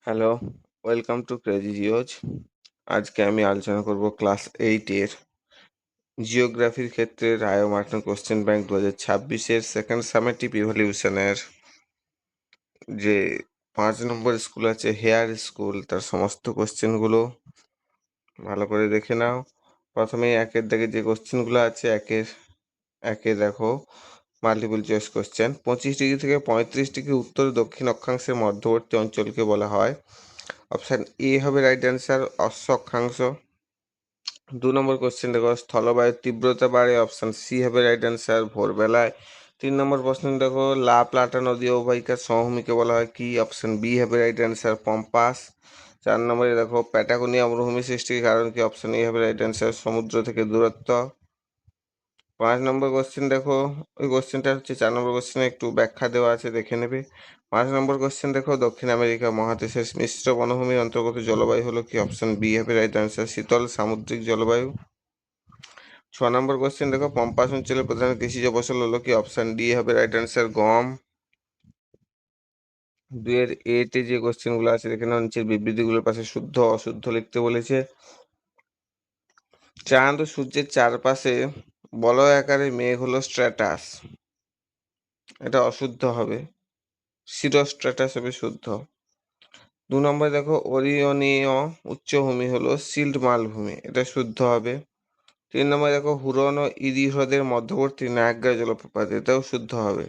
Hello, welcome to crazy Geos. আজকে আমি আলোচনা করব ক্লাস 8-এর জিওগ্রাফির ক্ষেত্রে রায় ও মার্টিন কোশ্চেন ব্যাংক 2026-এর সেকেন্ড সামেটিভ ইভ্যালুয়েশনের যে 5 নম্বর স্কুল আছে হেয়ার স্কুল, তার সমস্ত কোশ্চেনগুলো ভালো করে দেখে নাও। প্রথমেই একের দাগে যে কোশ্চেনগুলো আছে একে দেখো মাল্টিপল চয়েস কোশ্চেন। 25 ডিগ্রি থেকে 35 ডিগ্রি উত্তর দক্ষিণ অক্ষাংশের মধ্যবর্তী অঞ্চলকে বলা হয়। অপশান এ হবে রাইট অ্যান্সার, অশ্ব অক্ষাংশ। 2 নম্বর কোশ্চেন দেখো স্থলবায়ুর তীব্রতা বাড়ে, অপশান সি হবে রাইট অ্যান্সার, ভোরবেলায়। 3 নম্বর প্রশ্ন দেখো লা প্লাটা নদী অববাহিকার সমভূমিকে বলা হয় কি, অপশান বি হবে রাইট অ্যান্সার, পম্পাস। 4 নম্বরে দেখো প্যাটাগোনিয়া মরুভূমি সৃষ্টির কারণ কি, অপশান এ হবে রাইট অ্যান্সার, সমুদ্র থেকে দূরত্ব। 5 নম্বর কোশ্চেন দেখো, ওই কোশ্চেনটা হচ্ছে 4 নম্বর কোশ্চেনে একটু ব্যাখ্যা দেওয়া আছে, দেখে নেবে। 5 নম্বর কোশ্চেন দেখো দক্ষিণ আমেরিকা মহাদেশের মিশ্র বনভূমির অন্তর্গত জলবায়ু হলো কি, অপশান বি হবে রাইট অ্যান্সার, শীতল সামুদ্রিক জলবায়ু। 6 নম্বর কোশ্চেন দেখো পম্পাস অঞ্চলের প্রধান কৃষিজ ফসল হলো কি, অপশান ডি হবে রাইট অ্যান্সার, গম। 2-এর এতে যে কোশ্চেনগুলো আছে এখানে নিচের বিবৃতিগুলোর পাশে শুদ্ধ অশুদ্ধ লিখতে বলেছে। চাঁদ ও সূর্যের চারপাশে বলয় আকারে মেঘ হলো স্ট্র্যাটাস, এটা অশুদ্ধ হবে, সিরোস্ট্র্যাটাস হবে শুদ্ধ। 2 নম্বরে দেখো ওরিয়নীয় উচ্চভূমি হলো সিল্ট মালভূমি, এটা শুদ্ধ হবে। 3 নম্বরে দেখো হুরন ও ইরি হ্রদের মধ্যবর্তী নায়াগ্রা জলপ্রপাত, এটাও শুদ্ধ হবে।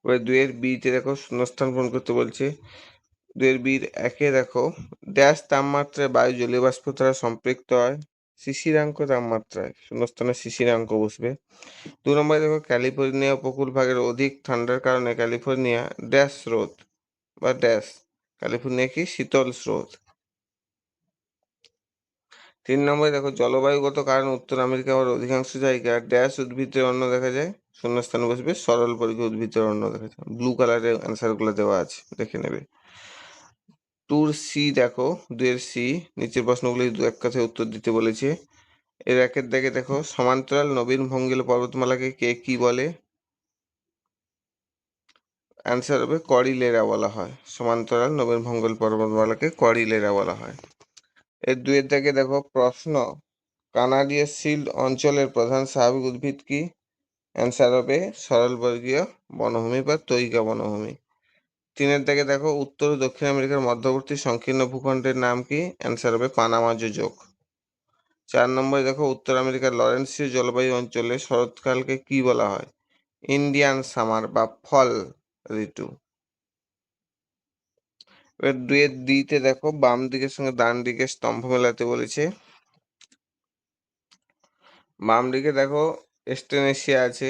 এবার 2-এর বিতে দেখো শূন্যস্থান পূরণ করতে বলছে। 2-এর বির একে দেখো ড্যাশ তাপমাত্রায় বায়ু জলীয় বাষ্প দ্বারা সম্পৃক্ত হয়, শিশিরাঙ্ক তাপমাত্রায়, শূন্যস্থানে শিশিরাঙ্ক বসবে। 2 নম্বরে দেখো ক্যালিফোর্নিয়া উপকূল ভাগের অধিক ঠান্ডার কারণে ক্যালিফোর্নিয়া ড্যাশ স্রোত বা ড্যাশ, ক্যালিফোর্নিয়া কি শীতল স্রোত। 3 নম্বরে দেখো জলবায়ুগত কারণে উত্তর আমেরিকা আবার অধিকাংশ জায়গায় ড্যাশ উদ্ভিদের অন্য দেখা যায়, শূন্যস্থানে বসবে সরল পরিবাহী উদ্ভিদের অন্য দেখা যায়। ব্লু কালারের অ্যান্সারগুলো দেওয়া আছে, দেখে নেবে। 2-র সি দেখো, 2-এর সি নিচের প্রশ্নগুলি দু এক কথায় উত্তর দিতে বলেছে। এর একের দাগে দেখো সমান্তরাল নবীন ভঙ্গিল পর্বতমালাকে কে কি বলে, অ্যান্সার হবে করিলেরা বলা হয়, সমান্তরাল নবীন ভঙ্গল পর্বতমালাকে করিলেরা বলা হয়। এর 2-এর দাগে দেখো প্রশ্ন কানাডীয় শিল্ড অঞ্চলের প্রধান স্বাভাবিক উদ্ভিদ কি, অ্যান্সার হবে সরলবর্গীয় বনভূমি বা তৈগা বনভূমি। 3-এর দাগে দেখো উত্তর ও দক্ষিণ আমেরিকার মধ্যবর্তী সংকীর্ণ ভূখণ্ডের নাম কি, অ্যান্সার হবে পানামা যোজক। 4 নম্বরে দেখো উত্তর আমেরিকার লরেন্সীয় জলবায়ু অঞ্চলে শরৎকালকে কি বলা হয়, ইন্ডিয়ান সামার বা ফল ঋতু। এবার 2-এর দিতে দেখো বাম দিকের সঙ্গে ডান দিকের স্তম্ভ মেলাতে বলেছে। বাম দিকে দেখো এস্টেনেশিয়া আছে,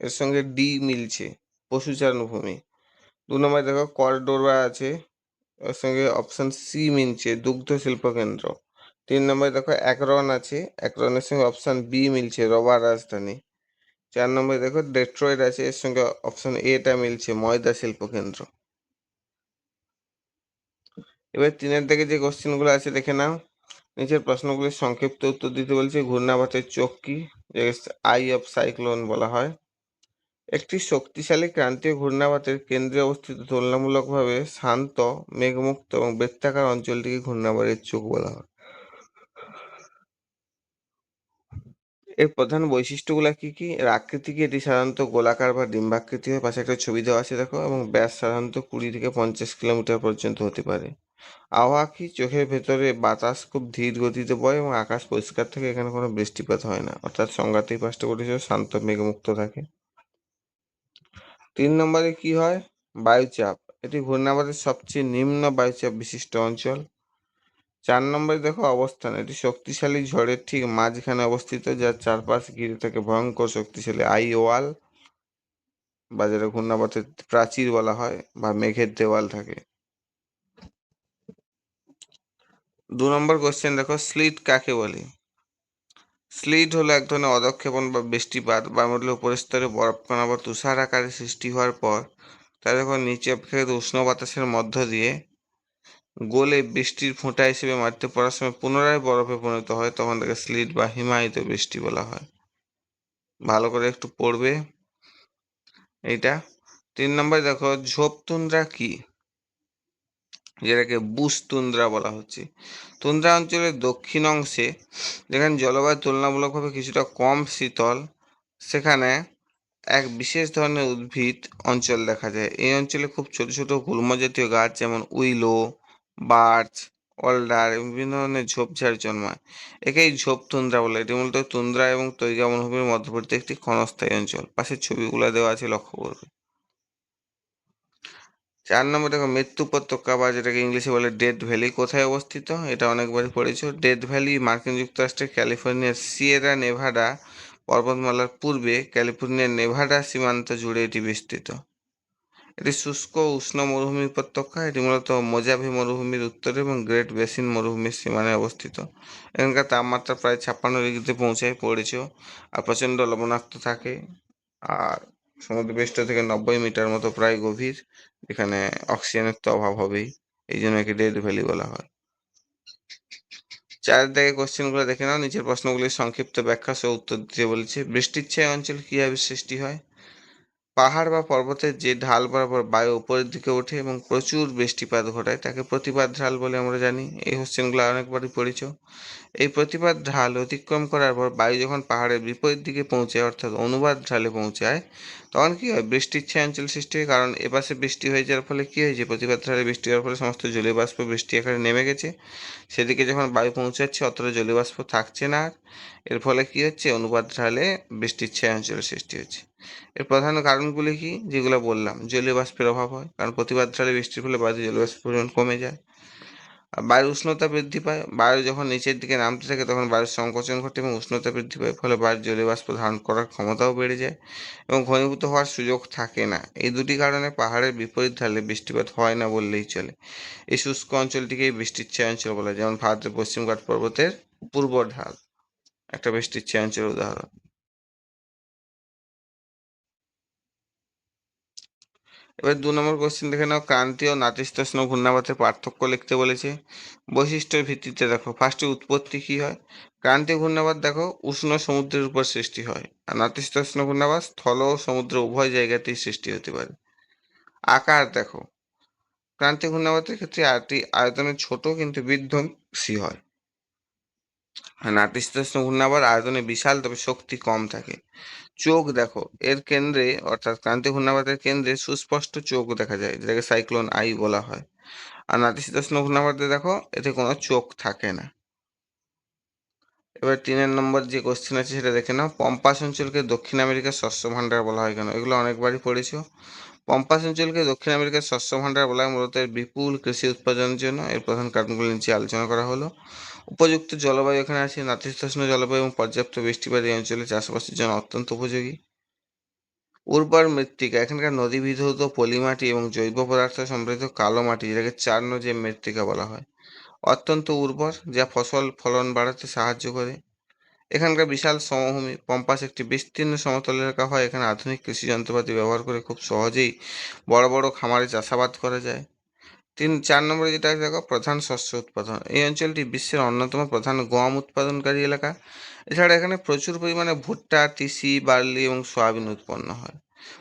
এর সঙ্গে ডি মিলছে, পশুচারণ ভূমি। 2 নম্বরে দেখো করডোবা আছে, এর সঙ্গে অপশন সি মিলছে, দুগ্ধ শিল্প কেন্দ্র। 3 নম্বরে দেখো একরন আছে, একরনের সঙ্গে অপশন বি মিলছে, রবার রাজধানী। 4 নম্বরে দেখো ডেট্রয়েট আছে, এর সঙ্গে অপশন এটা মিলছে, ময়দা শিল্প কেন্দ্র। এবার 3-এর দিকে যে কোশ্চেনগুলো আছে দেখে নাও। নিচের প্রশ্নগুলির সংক্ষিপ্ত উত্তর দিতে বলছে। ঘূর্ণাবর্তের চোখ কি, আই অফ সাইক্লোন বলা হয়। একটি শক্তিশালী ক্রান্তীয় ঘূর্ণাবর্তের কেন্দ্রে অবস্থিত তুলনামূলকভাবে শান্ত মেঘমুক্ত এবং বৃত্তাকার অঞ্চলটিকে ঘূর্ণাবর্তের চোখ বলা হয়। এর প্রধান বৈশিষ্ট্যগুলো কি কি, এর আকৃতি কি, এটি সাধারণত গোলাকার বা ডিম্বাকৃতি হয়, পাশে একটা ছবি দেওয়া আছে দেখো, এবং ব্যাস সাধারণত 20 থেকে 50 কিলোমিটার পর্যন্ত হতে পারে। আবহাওয়া কি, চোখের ভেতরে বাতাস খুব ধীর গতিতে বয় এবং আকাশ পরিষ্কার থাকে, এখানে কোনো বৃষ্টিপাত হয় না, অর্থাৎ সংজ্ঞাতেই 5টা বৈশিষ্ট্য, শান্ত মেঘমুক্ত থাকে। 3 নম্বরে কি হয়, বায়ুচাপ, এটি ঘূর্ণাবর্তের সবচেয়ে নিম্ন বায়ুচাপ বিশিষ্ট অঞ্চল। 4 নম্বরে দেখো অবস্থান, এটি শক্তিশালী ঝড়ের ঠিক মাঝখানে অবস্থিত, যার চারপাশ ঘিরে থাকে ভয়ঙ্কর শক্তিশালী আই ওয়াল, বা যেটা ঘূর্ণাবর্তের প্রাচীর বলা হয়, বা মেঘের দেওয়াল থাকে। 2 নম্বর কোশ্চেন দেখো স্লিট কাকে বলে। স্লিট হলো এক ধরনের অধঃক্ষেপণ বা বৃষ্টিপাত, বায়ুমণ্ডলের উপরের স্তরে বরফকণা বা তুষার আকারে সৃষ্টি হওয়ার পর তা যখন নিচে অপেক্ষাকৃত উষ্ণ বাতাসের মধ্য দিয়ে গলে বৃষ্টির ফোঁটা হিসেবে মাটিতে পড়ার সময় পুনরায় বরফে পরিণত হয়, তখন তাকে স্লিট বা হিমায়িত বৃষ্টি বলা হয়। ভালো করে একটু পড়বে এইটা। 3 নম্বরে দেখো ঝোপ তুন্দ্রা কি, যেটাকে বুশ তুন্দ্রা বলা হচ্ছে। তুন্দ্রা অঞ্চলের দক্ষিণ অংশে যেখানে জলবায়ু তুলনামূলকভাবে কিছুটা কম শীতল, সেখানে এক বিশেষ ধরনের উদ্ভিদ অঞ্চল দেখা যায়। এই অঞ্চলে খুব ছোট ছোট গুল্ম জাতীয় গাছ যেমন উইলো, বার্চ, অলডার এবং বিভিন্ন ধরনের ঝোপঝাড় জন্মায়। একেই ঝোপ তুন্দ্রা বলে। এটি মূলত তুন্দ্রা এবং তৈগা মরুভূমির মধ্যবর্তী একটি ক্ষণস্থায়ী অঞ্চল। পাশের ছবিগুলো দেওয়া আছে, লক্ষ্য করবে। 4 নম্বর দেখো, মৃত্যু উপত্যকা বা যেটাকে ইংলিশে বলে ডেথ ভ্যালি কোথায় অবস্থিত? এটা অনেকবারই পড়েছো। ডেথ ভ্যালি মার্কিন যুক্তরাষ্ট্রের ক্যালিফোর্নিয়ার সিয়েরা নেভাডা পর্বতমালার পূর্বে ক্যালিফোর্নিয়ার নেভাডা সীমান্ত জুড়ে এটি বিস্তৃত। এটি শুষ্ক উষ্ণ মরুভূমি উপত্যকা। এটি মূলত মোজাভে মরুভূমির উত্তরে এবং গ্রেট বেসিন মরুভূমির সীমানায় অবস্থিত। এখানকার তাপমাত্রা প্রায় 56 ডিগ্রিতে পৌঁছায় পড়েছে আর প্রচণ্ড লবণাক্ত থাকে। আর সমুদ্রপৃষ্ঠ থেকে 90 মিটার মতো প্রায় গভীর, এখানে অক্সিজেনের তো অভাব হবেই, এই জন্য একে ডেড ভ্যালি বলা হয়। 4 দাগে কোশ্চেনগুলো দেখে নাও। নিচের প্রশ্নগুলির সংক্ষিপ্ত ব্যাখ্যা সহ উত্তর দিতে বলেছে। বৃষ্টির ছায়া অঞ্চল কিভাবে সৃষ্টি হয়? পাহাড় বা পর্বতের যে ঢাল বরাবর বায়ু উপরের দিকে ওঠে এবং প্রচুর বৃষ্টিপাত ঘটায় তাকে প্রতিপাত ঢাল বলে আমরা জানি। এই কোশ্চেনগুলো অনেকবারই পড়েছ। এই প্রতিপাত ঢাল অতিক্রম করার পর বায়ু যখন পাহাড়ের বিপরীত দিকে পৌঁছায় অর্থাৎ অনুবাদ ঢালে পৌঁছায়, তখন কি হয়? বৃষ্টির ছায়া অঞ্চল সৃষ্টি হয়। কারণ এপাশে বৃষ্টি হয়ে যাওয়ার ফলে কি হয়েছে? প্রতিপাত ঢালে বৃষ্টি হওয়ার ফলে সমস্ত জলীয় বাষ্প বৃষ্টি আকারে নেমে গেছে। সেদিকে যখন বায়ু পৌঁছাচ্ছে অতটা জলীয় বাষ্প থাকছে না আর। এর ফলে কি হচ্ছে? অনুপাত ঢালে বৃষ্টির ছায়া অঞ্চলের সৃষ্টি হচ্ছে। এর প্রধান কারণগুলি কি? যেগুলো বললাম, জলীয় বাষ্পের অভাব হয়, কারণ প্রতিপাত ঢালে বৃষ্টির ফলে বায়ুতে জলীয় বাষ্পের পরিমাণ কমে যায়। আর বায়ুর উষ্ণতা বৃদ্ধি পায়। বায়ু যখন নিচের দিকে নামতে থাকে তখন বায়ুর সংকোচন ঘটে এবং উষ্ণতা বৃদ্ধি পায়, ফলে বায়ুর জলীয় বাষ্প ধারণ করার ক্ষমতাও বেড়ে যায় এবং ঘনীভূত হওয়ার সুযোগ থাকে না। এই দুটি কারণে পাহাড়ের বিপরীত ঢালে বৃষ্টিপাত হয় না বললেই চলে। এই শুষ্ক অঞ্চলটিকেই বৃষ্টির ছায়া অঞ্চল বলা হয়। যেমন ভারতের পশ্চিমঘাট পর্বতের পূর্ব ঢাল একটা বৃষ্টির ছায়া অঞ্চলের উদাহরণ। এবার 2 নম্বর কোশ্চেন দেখে নাও। ক্রান্তীয় নাতিশীতোষ্ণ ঘূর্ণাবর্তের পার্থক্য লিখতে বলেছে। বৈশিষ্ট্যের ভিত্তিতে দেখো, ফার্স্টে উৎপত্তি কি হয়। ক্রান্তীয় ঘূর্ণাবর্ত দেখো উষ্ণ সমুদ্রের উপর সৃষ্টি হয়, আর নাতিশীতোষ্ণ ঘূর্ণাবর্ত স্থল ও সমুদ্র উভয় জায়গাতেই সৃষ্টি হতে পারে। আকার দেখো, ক্রান্তীয় ঘূর্ণাবর্তের ক্ষেত্রে আয়তনে ছোট কিন্তু বিধ্বংসী হয়। আর নাতিশীতোষ্ণ ঘূর্ণাবর্ত আয়তনে বিশাল তবে শক্তি কম থাকে। চোখ দেখো, এর কেন্দ্রে অর্থাৎ ক্রান্তীয় ঘূর্ণাবর্তের কেন্দ্রে সুস্পষ্ট চোখ দেখা যায়, যেটাকে সাইক্লোন আই বলা হয়। আর নাতিশীতোষ্ণ ঘূর্ণাবর্তে দেখো এতে কোনো চোখ থাকে না। এবার 3 নম্বর যে কোশ্চেন আছে সেটা দেখে নাও। পম্পাস অঞ্চলকে দক্ষিণ আমেরিকার শস্য ভাণ্ডার বলা হয় কেন? এগুলো অনেকবারই পড়েছো। পম্পাস অঞ্চলকে দক্ষিণ আমেরিকার শস্য ভাণ্ডার বলা হয় মূলত এর বিপুল কৃষি উৎপাদনের জন্য। এর প্রধান কারণগুলি নিচে আলোচনা করা হলো। উপযুক্ত জলবায়ু এখানে আছে, নাতিশীতোষ্ণ জলবায়ু এবং পর্যাপ্ত বৃষ্টিপাত এই অঞ্চলে চাষবাসের জন্য অত্যন্ত উপযোগী। উর্বর মৃত্তিকা, এখানকার নদী বিধৌত পলিমাটি এবং জৈব পদার্থ সমৃদ্ধ কালো মাটি, যেটাকে চার্নোজেম মৃত্তিকা বলা হয়, অত্যন্ত উর্বর, যা ফসল ফলন বাড়াতে সাহায্য করে। এখানকার বিশাল সমভূমি পম্পাস একটি বিস্তীর্ণ সমতল এলাকা হয়। এখানে আধুনিক কৃষি যন্ত্রপাতি ব্যবহার করে খুব সহজেই বড় বড় খামারে চাষাবাদ করা যায়। 4 নম্বরে যেটা আছে দেখো, প্রধান শস্য উৎপাদন। এই অঞ্চলটি বিশ্বের অন্যতম প্রধান গম উৎপাদনকারী এলাকা। এছাড়া এখানে প্রচুর পরিমাণে ভুট্টা, তিসি, বার্লি এবং সয়াবিন উৎপন্ন হয়।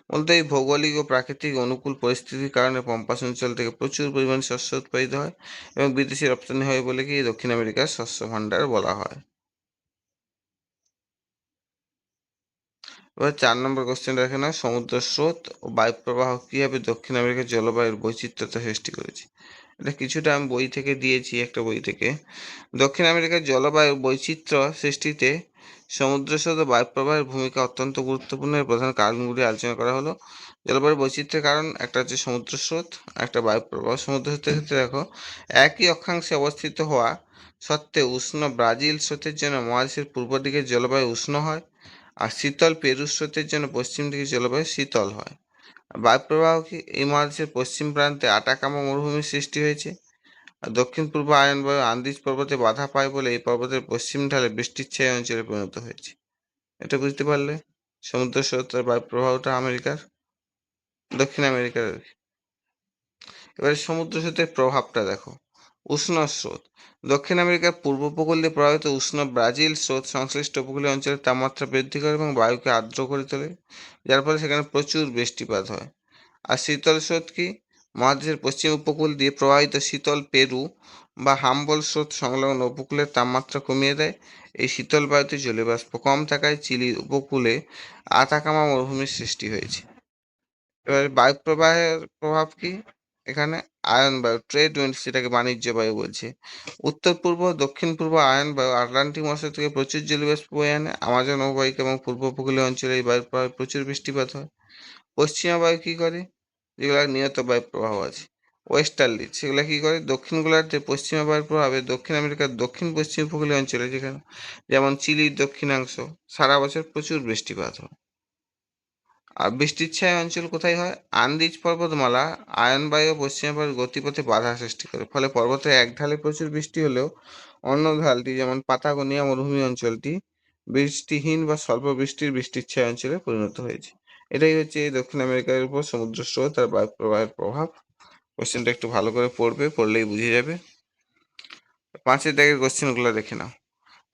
মূলত এই ভৌগোলিক ও প্রাকৃতিক অনুকূল পরিস্থিতির কারণে পম্পাস অঞ্চল থেকে প্রচুর পরিমাণে শস্য উৎপাদিত হয় এবং বিদেশি রপ্তানি হয় বলে কি দক্ষিণ আমেরিকার শস্য ভাণ্ডার বলা হয়। এবার 4 নম্বর কোশ্চেন দেখে না, সমুদ্র স্রোত ও বায়ুপ্রবাহ কিভাবে দক্ষিণ আমেরিকার জলবায়ুর বৈচিত্র্যতা সৃষ্টি করেছে? এটা কিছুটা আমি বই থেকে দিয়েছি, একটা বই থেকে। দক্ষিণ আমেরিকার জলবায়ু বৈচিত্র্য সৃষ্টিতে সমুদ্র স্রোত ও বায়ুপ্রবাহের ভূমিকা অত্যন্ত গুরুত্বপূর্ণ। এর প্রধান কারণগুলি আলোচনা করা হলো। জলবায়ু বৈচিত্র্যের কারণ একটা হচ্ছে সমুদ্র স্রোত, একটা বায়ুপ্রবাহ। সমুদ্র স্রোতের ক্ষেত্রে দেখো, একই অক্ষাংশে অবস্থিত হওয়া সত্ত্বেও উষ্ণ ব্রাজিল স্রোতের জন্য মহাদেশের পূর্ব দিকের জলবায়ু উষ্ণ হয়, আর শীতল পেরু স্রোতের জন্য পশ্চিম দিকের জলবায়ু শীতল হয়। বায়ুপ্রবাহ কি, এই মহাদেশের পশ্চিম প্রান্তে আটাকামা মরুভূমির সৃষ্টি হয়েছে, আর দক্ষিণ পূর্ব আয়ন বায়ু আন্দিজ পর্বতে বাধা পায় বলে এই পর্বতের পশ্চিম ঢালে বৃষ্টির ছায়া অঞ্চলে পরিণত হয়েছে। এটা বুঝতে পারলে? সমুদ্র স্রোত আর বায়ুপ্রবাহটা আমেরিকার, দক্ষিণ আমেরিকার আর কি। এবারে সমুদ্র স্রোতের প্রভাবটা দেখো। উষ্ণ স্রোত, দক্ষিণ আমেরিকার পূর্ব উপকূল দিয়ে প্রবাহিত উষ্ণ ব্রাজিল স্রোত সংশ্লিষ্ট উপকূলীয় অঞ্চলের তাপমাত্রা বৃদ্ধি করে এবং বায়ুকে আর্দ্র করে তোলে, যার ফলে সেখানে প্রচুর বৃষ্টিপাত হয়। আর শীতল স্রোত কি, মহাদেশের পশ্চিম উপকূল দিয়ে প্রবাহিত শীতল পেরু বা হাম্বল স্রোত সংলগ্ন উপকূলের তাপমাত্রা কমিয়ে দেয়। এই শীতল বায়ুতে জলীয়বাষ্প কম থাকায় চিলির উপকূলে আতাকামা মরুভূমির সৃষ্টি হয়েছে। এবার বায়ু প্রবাহের প্রভাব কি? এখানে আয়ন বায়ু, ট্রেড উইন্ডস, যেটাকে বাণিজ্য বায়ু বলছে। উত্তর পূর্ব দক্ষিণ পূর্ব আয়ন বায়ু আটলান্টিক মহাসাগর থেকে প্রচুর জলীয়বাষ্প বয়ে আনে। আমাজন অববাহিকা এবং পূর্ব উপকূলীয় অঞ্চলে এই বায়ুর প্রভাবে প্রচুর বৃষ্টিপাত হয়। পশ্চিমা বায়ু কি করে? যেগুলো নিয়ত বায়ু প্রবাহ আছে, ওয়েস্টার্লি, সেগুলো কি করে? দক্ষিণ গোলার্ধে পশ্চিমা বায়ুর প্রভাবে দক্ষিণ আমেরিকার দক্ষিণ পশ্চিম উপকূলীয় অঞ্চলে, যেখানে যেমন চিলির দক্ষিণাংশ, সারা বছর প্রচুর বৃষ্টিপাত হয়। আর বৃষ্টির ছায়া অঞ্চল কোথায় হয়? আন্দিজ পর্বতমালা আয়ন বায়ু পশ্চিমা বায়ুর গতিপথে বাধা সৃষ্টি করে, ফলে পর্বতের এক ঢালে প্রচুর বৃষ্টি হলেও অন্য ঢালটি, যেমন পাতাগোনিয়া মরুভূমি অঞ্চলটি, বৃষ্টিহীন বা স্বল্প বৃষ্টির ছায়া অঞ্চলে পরিণত হয়েছে। এটাই হচ্ছে দক্ষিণ আমেরিকার উপর সমুদ্র স্রোত আর বায়ু প্রবাহের প্রভাব। কোশ্চেনটা একটু ভালো করে পড়বে, পড়লেই বুঝে যাবে। 5 দাগের কোশ্চেনগুলো দেখে নাও।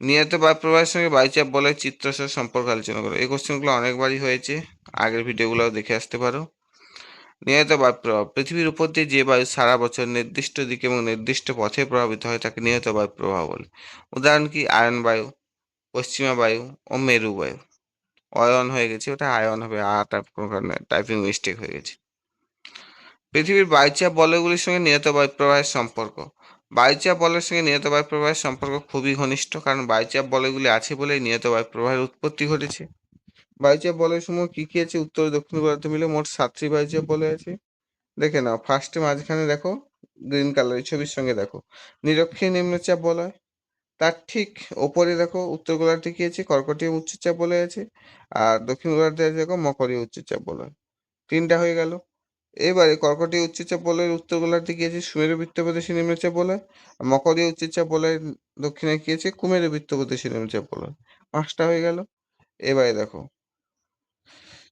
নিয়ত বায়ু প্রবাহের সঙ্গে বায়ুচাপ বলয়ের চিত্রসহ সম্পর্ক আলোচনা করো। এই কোশ্চেনগুলো অনেকবারই হয়েছে, আগের ভিডিওগুলোও দেখে আসতে পারো। নিয়ত বায়ু প্রভাব: পৃথিবীর উপর দিয়ে যে বায়ু সারা বছর নির্দিষ্ট দিকে এবং নির্দিষ্ট পথে প্রভাবিত হয় তাকে নিয়ত বায়ু প্রবাহ বলে। উদাহরণ কি? আয়ন বায়ু, পশ্চিমা বায়ু ও মেরু বায়ু। অয়ন হয়ে গেছে, ওটা আয়ন হবে, আটা কোনো কারণে টাইপিং মিস্টেক হয়ে গেছে। পৃথিবীর বায়ুচাপ বলয়গুলির সঙ্গে নিয়ত বায়ু প্রবাহের সম্পর্ক: বায়ুচাপ বলয়ের সঙ্গে নিয়ত বায়ু প্রবাহের সম্পর্ক খুবই ঘনিষ্ঠ, কারণ বায়ুচাপ বলয়গুলি আছে বলেই নিয়ত বায়ু প্রবাহের উৎপত্তি ঘটেছে। বায়ুচাপ বলয়সমূহ কি কি আছে? উত্তর ও দক্ষিণ গোলার্ধে মিলে মোট 7টি বায়ুচাপ বলয় আছে। দেখে নাও, ফার্স্টে মাঝখানে দেখো, গ্রিন কালার ছবির সঙ্গে দেখো, নিরক্ষীয় নিম্নচাপ বলয়। তার ঠিক ওপরে দেখো উত্তর গোলার্ধে কি আছে? কর্কটীয় উচ্চচাপ বলয় আছে। আর দক্ষিণ গোলার্ধে আছে দেখো মকরীয় উচ্চচাপ বলয়। 3টা হয়ে গেল। এবারে কর্কটীয় উচ্চচাপ বলয়ের উত্তর গোলার্ধে কি আছে? সুমেরু বৃত্তপ্রদেশী নিম্নচাপ বলয়। আর মকরীয় উচ্চচাপ বলয়ের দক্ষিণে কি আছে? কুমেরু বৃত্তপ্রদেশী নিম্নচাপ বলয়। 5টা হয়ে গেল। এবারে দেখো,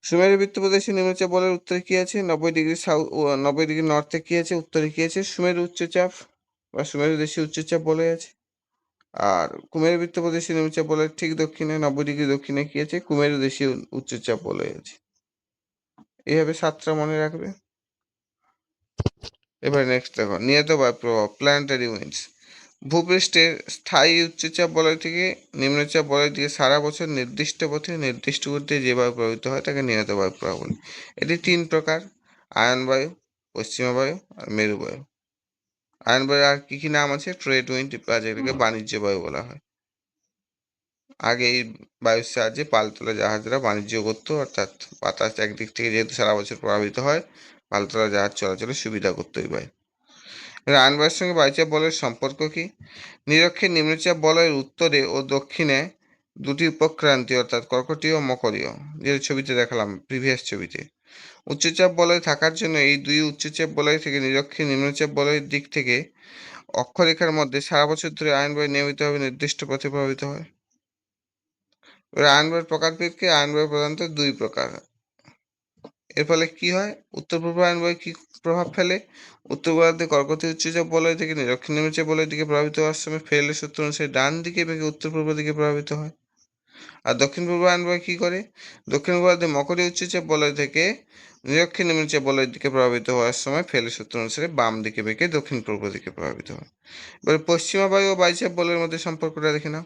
সুমেরু বৃত্তপ্রদেশী নিম্নচাপ বলয়ের উত্তরে কি আছে? 90° সাউথ, 90° নর্থে কি আছে? উত্তরে কি আছে? সুমেরু উচ্চচাপ বা সুমেরু দেশীয় উচ্চচাপ বলয় আছে। আর কুমেরু বৃত্তপ্রদেশী নিম্নচাপ বলয়ের ঠিক দক্ষিণে 90° দক্ষিণে কি আছে? কুমেরু দেশীয় উচ্চচাপ বলয় আছে। এইভাবে 7টা মনে রাখবে। এবার নেক্সট দেখো, নিয়ত বায়ু প্রভাব, প্ল্যানেটারি উইন্ডস। ভূপৃষ্ঠের স্থায়ী উচ্চচাপ বলয় থেকে নিম্নচাপ বলয়ের দিকে সারা বছর নির্দিষ্ট পথে নির্দিষ্ট গতিতে যে বায়ু প্রবাহিত হয় তাকে নিয়ত বায়ু প্রভাব বলে। এটি 3 প্রকার: আয়ন বায়ু, পশ্চিমা বায়ু আর মেরু বায়ু। আয়ন বায়ু আর কি কি নাম আছে? ট্রেড উইন্ড, যেটাকে বাণিজ্য বায়ু বলা হয়। আগে এই বায়ুর সাহায্যে পালতোলা জাহাজরা বাণিজ্য করতো, অর্থাৎ বাতাস একদিক থেকে যেহেতু সারা বছর প্রভাবিত হয়, পালতোলা জাহাজ চলাচলের সুবিধা করতো এই বায়ু। আয়ন বায়ুর সঙ্গে বায়ুচাপ বলয়ের সম্পর্ক কি? নিরক্ষের নিম্নচাপ বলয়ের উত্তরে ও দক্ষিণে দুটি উপক্রান্তি, অর্থাৎ কর্কটীয় ও মকরীয়, যে ছবিতে দেখালাম প্রিভিয়াস ছবিতে। উচ্চচাপ বলয় থাকার জন্য এই দুই উচ্চচাপ বলয় থেকে নিরক্ষীয় নিম্নচাপ বলয়ের দিক থেকে অক্ষরেখার মধ্যে সারা বছর ধরে আয়ন বায়ু নিয়মিতভাবে নির্দিষ্ট পথে প্রভাবিত হয়। এবার আয়ন বায়ুর প্রকারভেদ কি? আয়ন বায়ু প্রধানত 2 প্রকার। এর ফলে কি হয়? উত্তর পূর্ব আয়ন বায়ু কি প্রভাব ফেলে? উত্তর গোলার্ধে কর্কটীয় উচ্চচাপ বলয় থেকে নিরক্ষীয় নিম্নচাপ বলয়ের দিকে প্রভাবিত হওয়ার সময় ফেরেলের সূত্র অনুসারে ডান দিকে বেঁকে উত্তর পূর্ব দিকে প্রভাবিত হয়। আর দক্ষিণ পূর্ব আয়ন বায়ু কি করে? দক্ষিণ গোলার্ধে মকরীয় উচ্চচাপ বলয় থেকে নিরক্ষীয় নিম্নচাপ বলয়ের দিকে প্রভাবিত হওয়ার সময় ফেরেলের সূত্র অনুসারে বাম দিকে বেঁকে দক্ষিণ পূর্ব দিকে প্রভাবিত হয়। এবার পশ্চিমা বায়ু ও বায়ুচাপ বলয়ের মধ্যে সম্পর্কটা দেখে নাও।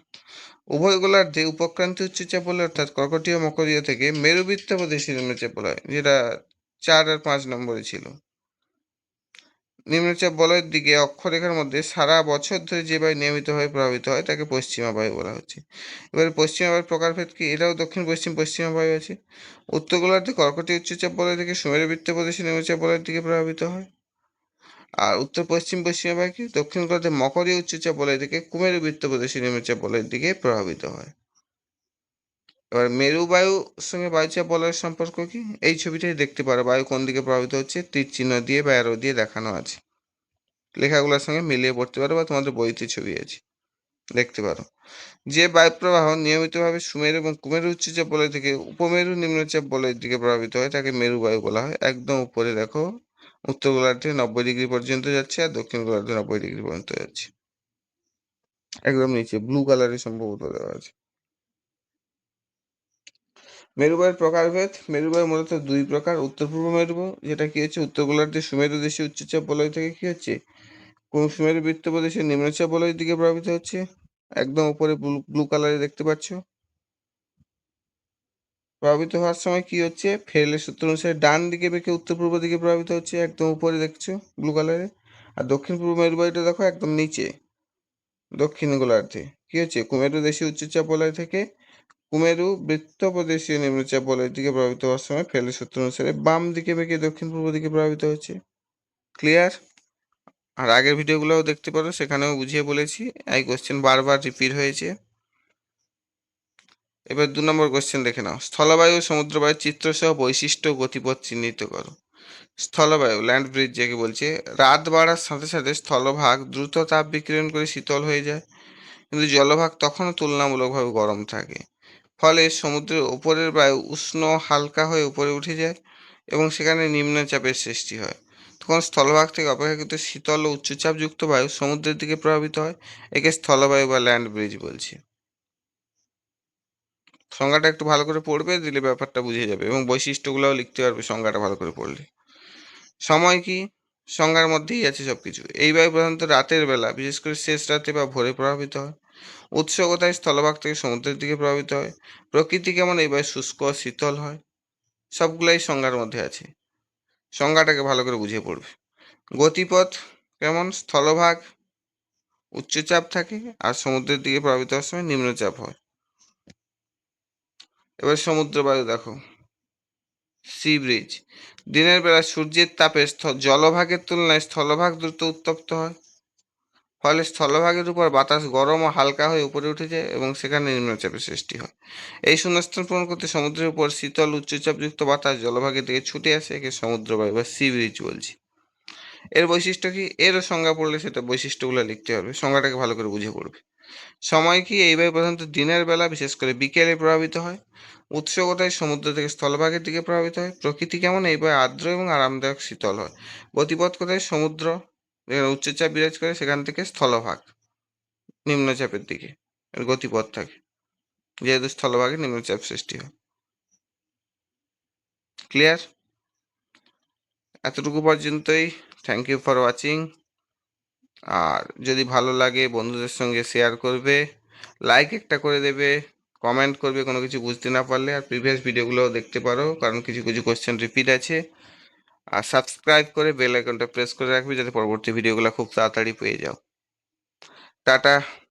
উভয় গোলার্ধে উপক্রান্তি উচ্চচাপ বলয়, অর্থাৎ কর্কটীয় মকরীয় থেকে মেরুবৃত্ত প্রদেশী নিম্নচাপ বলয়, যেটা 4 আর 5 নম্বরে ছিল, নিম্নচাপ বলয়ের দিকে অক্ষরেখার মধ্যে সারা বছর ধরে যে বায়ু নিয়মিতভাবে প্রভাবিত হয় তাকে পশ্চিমা বায়ু বলা হচ্ছে। এবারে পশ্চিমা বায়ুর প্রকারভেদ কি? এটাও দক্ষিণ পশ্চিম পশ্চিমা বায়ু আছে। উত্তর গোলার্ধে কর্কটীয় উচ্চচাপ বলয় থেকে সুমেরু বৃত্ত প্রদেশী নিম্নচাপ বলয়ের দিকে প্রভাবিত হয়। আর উত্তর পশ্চিম পশ্চিমা বায়ু কি? দক্ষিণ গোলার্ধে মকরীয় উচ্চচাপ বলয় থেকে কুমেরু বৃত্ত প্রদেশী নিম্নচাপ বলয়ের দিকে প্রভাবিত হয়। এবার মেরু বায়ুর সঙ্গে বায়ুচাপ বলয়ের সম্পর্ক কি? এই ছবিটাই দেখতে পারো, বায়ু কোন দিকে প্রভাবিত হচ্ছে তীর চিহ্ন দিয়ে বা অ্যারো দিয়ে দেখানো আছে। লেখাগুলোর সঙ্গে মিলিয়ে পড়তে পারো বা তোমাদের বইতে ছবি আছে, দেখতে পারো। যে বায়ু প্রবাহ নিয়মিতভাবে সুমেরু এবং কুমেরু উচ্চচাপ বলয় থেকে উপমেরু নিম্নচাপ বলয়ের দিকে প্রভাবিত হয় তাকে মেরু বায়ু বলা হয়। একদম উপরে দেখো, উত্তর গোলার্ধে 90° পর্যন্ত যাচ্ছে আর দক্ষিণ গোলার্ধে 90° পর্যন্ত যাচ্ছে। একদম নিচে ব্লু কালারে সম্ভবত দেওয়া আছে। মেরুবায়ুর প্রকারভেদ। মেরুবায়ু মূলত দুই প্রকার। উত্তর পূর্ব মেরুবায়ু, যেটা কি হচ্ছে উত্তর গোলার্ধে সুমেরু দেশে উচ্চচাপ বলয় থেকে কি হচ্ছে কোন সুমেরু বৃত্ত প্রদেশে নিম্নচাপ বলয়ের দিকে প্রভাবিত হচ্ছে। একদম উপরে ব্লু কালারে দেখতে পাচ্ছ। প্রভাবিত হওয়ার সময় কি হচ্ছে, ফেরেলের সূত্র অনুসারে ডান দিকে বেঁকে উত্তর পূর্ব দিকে প্রভাবিত হচ্ছে, একদম উপরে দেখছো ব্লু কালারে। আর দক্ষিণ পূর্ব মেরুবায়ুটা দেখো একদম নিচে দক্ষিণ গোলার্ধে কি হচ্ছে কুমেরু দেশীয় উচ্চচাপ বলয় থেকে কুমেরু বৃত্ত প্রদেশীয় নিম্নচাপ বলয়ের দিকে প্রভাবিত হওয়ার সময় ফেরেলের সূত্র অনুসারে বাম দিকে বেঁকে দক্ষিণ পূর্ব দিকে প্রভাবিত হচ্ছে। ক্লিয়ার? আর আগের ভিডিওগুলোও দেখতে পারো, সেখানেও বুঝিয়ে বলেছি। এই কোশ্চেন বারবার রিপিট হয়েছে। এবার 2 নম্বর কোশ্চেন দেখে নাও। স্থলবায়ু ও সমুদ্রবায়ুর চিত্রসহ বৈশিষ্ট্য ও গতিপথ চিহ্নিত করো। স্থলবায়ু, ল্যান্ড ব্রিজ যাকে বলছে, রাত বাড়ার সাথে সাথে স্থলভাগ দ্রুত তাপ বিকিরণ করে শীতল হয়ে যায়, কিন্তু জলভাগ তখনও তুলনামূলকভাবে গরম থাকে। ফলে সমুদ্রের ওপরের বায়ু উষ্ণ হালকা হয়ে উপরে উঠে যায় এবং সেখানে নিম্নচাপের সৃষ্টি হয়। তখন স্থলভাগ থেকে অপেক্ষাকৃত শীতল ও উচ্চচাপযুক্ত বায়ু সমুদ্রের দিকে প্রভাবিত হয়। একে স্থলবায়ু বা ল্যান্ড ব্রিজ বলছি। সংজ্ঞাটা একটু ভালো করে পড়বে, দিলে ব্যাপারটা বুঝে যাবে এবং বৈশিষ্ট্যগুলোও লিখতে পারবে সংজ্ঞাটা ভালো করে পড়লে। সময় কি? সংজ্ঞার মধ্যেই আছে সবকিছু। এই বায়ু প্রধানত রাতের বেলা, বিশেষ করে শেষ রাতে বা ভোরে প্রভাবিত হয়। উৎস কোথায়? স্থলভাগ থেকে সমুদ্রের দিকে প্রভাবিত হয়। প্রকৃতি কেমন? এই বায়ু শুষ্ক ও শীতল হয়। সবগুলাই সংজ্ঞার মধ্যে আছে। সংজ্ঞাটাকে ভালো করে বুঝিয়ে পড়বে। গতিপথ কেমন? স্থলভাগ উচ্চচাপ থাকে আর সমুদ্রের দিকে প্রভাবিত হওয়ার সময় নিম্নচাপ হয়। এবার সমুদ্র বায়ু দেখো। Sea bridge. দিনের বেলা সূর্যের তাপে জলভাগের তুলনায় স্থলভাগ দ্রুত উত্তপ্ত হয়। ফলে স্থলভাগের উপর বাতাস গরম ও হালকা হয়ে উপরে উঠে যায় এবং সেখানে নিম্নচাপের সৃষ্টি হয়। এই শূন্যস্থান পূরণ করতে সমুদ্রের উপর শীতল উচ্চচাপযুক্ত বাতাস জলভাগের দিকে ছুটে আসে, একে সমুদ্রবায়ু বা সি ব্রিজ বলছি। এর বৈশিষ্ট্য কি? এরও সংজ্ঞা পড়লে সেটা বৈশিষ্ট্যগুলো লিখতে হবে, সংজ্ঞাটাকে ভালো করে বুঝে পড়বে। সময় কি? এই বায়ু প্রধানত দিনের বেলা, বিশেষ করে বিকেলে প্রভাবিত হয়। উৎস কোথায়? সমুদ্র থেকে স্থলভাগের দিকে প্রভাবিত হয়। প্রকৃতি কেমন? এই বায়ু আর্দ্র এবং আরামদায়ক শীতল হয়। গতিপথ কোথায়? সমুদ্র, যেখানে উচ্চচাপ বিরাজ করে সেখান থেকে স্থলভাগ নিম্নচাপের দিকে এর গতিপথ থাকে, যেহেতু স্থলভাগে নিম্নচাপ সৃষ্টি হয়। ক্লিয়ার? এতটুকু পর্যন্তই। Thank you for watching. আর যদি ভালো লাগে বন্ধুদের সঙ্গে শেয়ার করবে, লাইক একটা করে দেবে, কমেন্ট করবে কোনো কিছু বুঝতে না পারলে। আর প্রিভিয়াস ভিডিওগুলোও দেখতে পারো, কারণ কিছু কিছু কোশ্চেন রিপিট আছে। আর সাবস্ক্রাইব করে বেল আইকনটা প্রেস করে রাখবে, যাতে পরবর্তী ভিডিওগুলো খুব তাড়াতাড়ি পেয়ে যাও। টাটা।